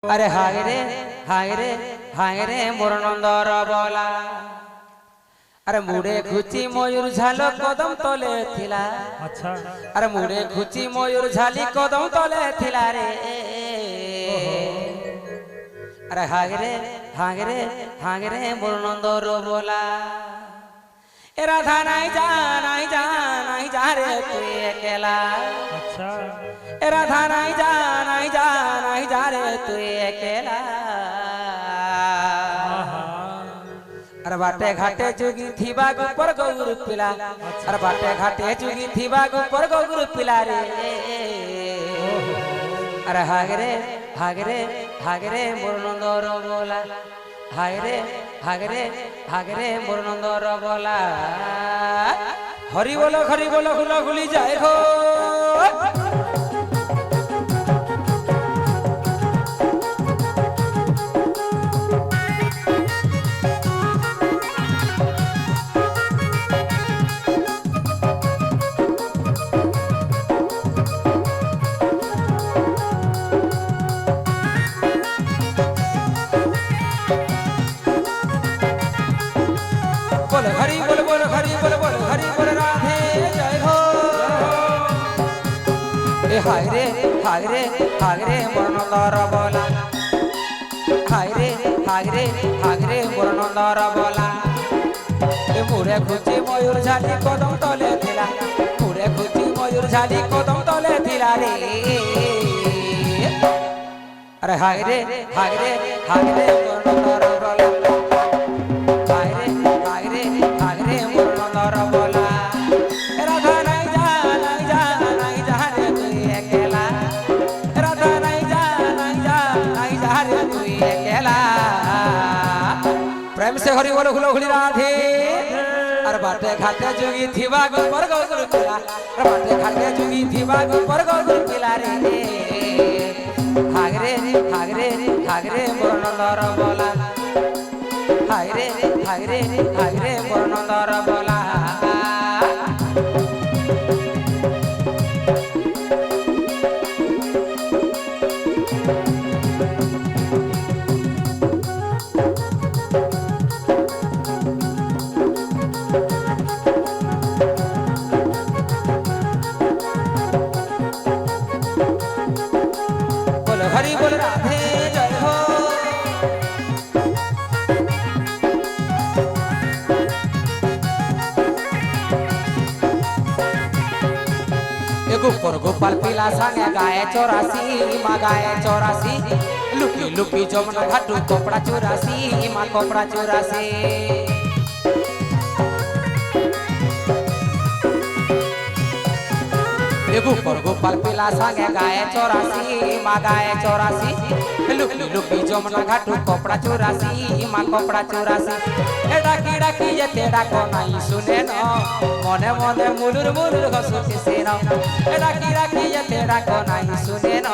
अरे हाय रे मोर नंदर बोला अरे मुड़े खुची मयूर झालो कदम तले थिला। अच्छा अरे मुड़े खुची मयूर झाली कदम तले थिला रे। अरे हाय रे मोर नंदर बोला ए राधा नहीं जा रे तू अकेला। अच्छा ए राधा नहीं जा रे तू अकेला। अरे बाटे घाटे जुगी थीबा गुपर गौर पिला। अरे बाटे घाटे जुगी थीबा गुपर गौर पिला रे। अरे हाय रे मोर नंदर बोला हाय रे मोर नंदर बोला हरि बोलो खुला खुली जाए हो। हरि बोल राधे जय हो। ए हाय रे मोर नंदर बोला हाय रे मोर नंदर बोला ए मुड़े खुची मयूर झाली कदम तले थिला। मुड़े खुची मयूर झाली कदम तले थिला रे। अरे हाय रे मोर नंदर बोला हाय रे मोर नंदर बोला राधा नहीं जा रे तू अकेला। राधा नहीं जा रे तू अकेला। प्रेम से हरि बोलो खुलो खुली राधे। अरे बाटे घाटे जुगी थीबा गुपर गौर पिला। अरे बाटे घाटे जुगी थीबा गुपर गौर पिला रे। हाय रे मोर नंदर बोला हाय रे मोर नंदर बोला। बोलो हरि बोल राधे जय हो। गोपर गोपाल पिला संगे गाय 84 माँ गाय 84 लुकी लुकी जमुना घाटू कपड़ा 84 माँ कपड़ा 84। गोपर गोपाल पिला संगे गाय 84 माँ गाय 84 लुकी लुकी जमुना घाटू कपड़ा 84 माँ कपड़ा 84। ए डाकी डाकी ये तेरा को नहीं सुने न मने मने मुलुर हंसुती से न। ए डाकी डाकी ये तेरा को नहीं सुने न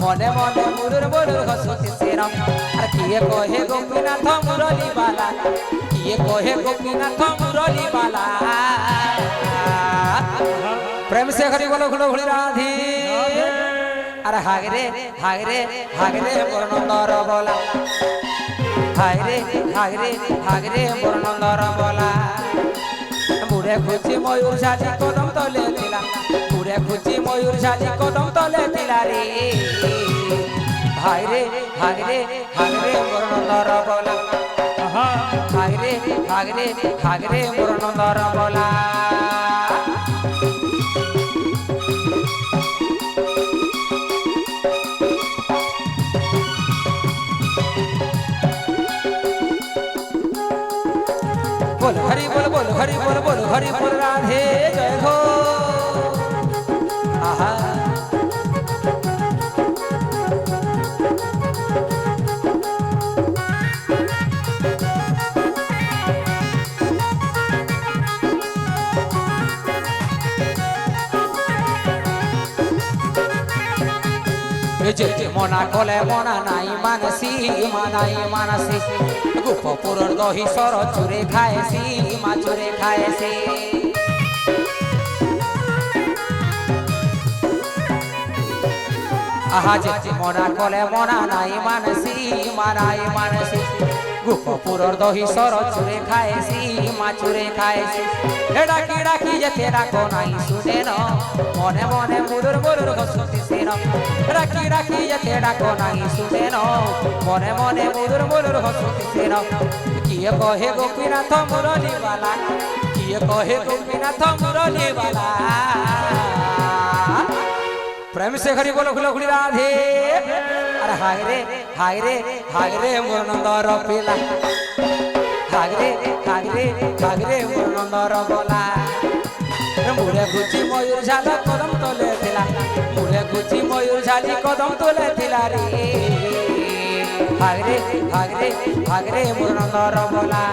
मने मने मुलुर हंसुती से न। अरे किए कहे गोपीनाथ मुरली बाला किए कहे गोपीनाथ मुरली बाला। प्रेम से हरि बोलो खुलो खुली राधी। अरे हाय रे मोर नंदर बोला हाय रे मोर नंदर बोला मुड़े खुची मयूर झाली कदम तले थिला। मुड़े खुची मयूर झाली कदम तले थिला रे। हाय रे मोर नंदर बोला हाय रे मोर नंदर बोला। बोल हरि बोल राधे जय हो। आहा मना कले मना नाई मानसी गोपपुर दही सर चुरे खाएसी माँ चुरे खाएसी। আহা যেতে মনা কলে মনা নাই মানসি মানাই মানসি গোপপুরর দহি সর চুরে খাইছি মা চুরে খাইছি ডাকি ডাকি যেতে ডাকো নাই শুনে ন মনে মনে মুরুর মুরুর হসুতিছে ন ডাকি ডাকি যেতে ডাকো নাই শুনে ন মনে মনে মুরুর মুরুর হসুতিছে ন কিয়ে কহে গোপীনাথ মুরলীবালা কিয়ে কহে গোপীনাথ মুরলীবালা प्रेम से खरी बोलो खुला खुली राधे अरे हाय रे मोर नंदर पिला हाय रे मोर नंदर बोला मुड़े गुची मयूर झाल कदम तले थिला मुड़े गुची मयूर झाली कदम तले थिला रे हाय रे मोर नंदर बोला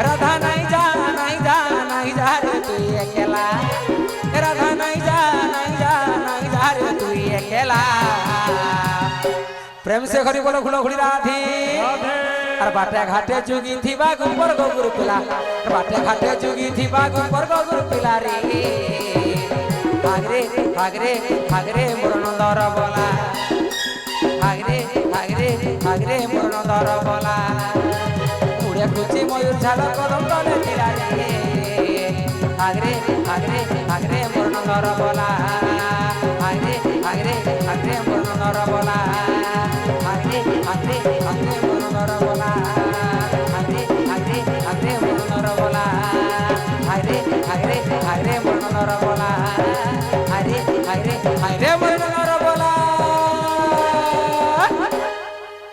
राधा नहीं जा रे तू अकेला राधा नहीं जा रे तू अकेला प्रेम से खरी बोलो खुलो खुली राधे अरे बाटे घाटे जुगी थी बागुपर गोगुर पिला बाटे घाटे जुगी थी बागुपर गोगुर पिला रे हागरे मोर नंदर बोला हागरे मोर नंदर बोला मुड़े कुची मयूर झाल कदम तले थिला रे हागरे मोर नंदर बोला हागरे मोर नंदर बोला हागरे मोर नंदर बोला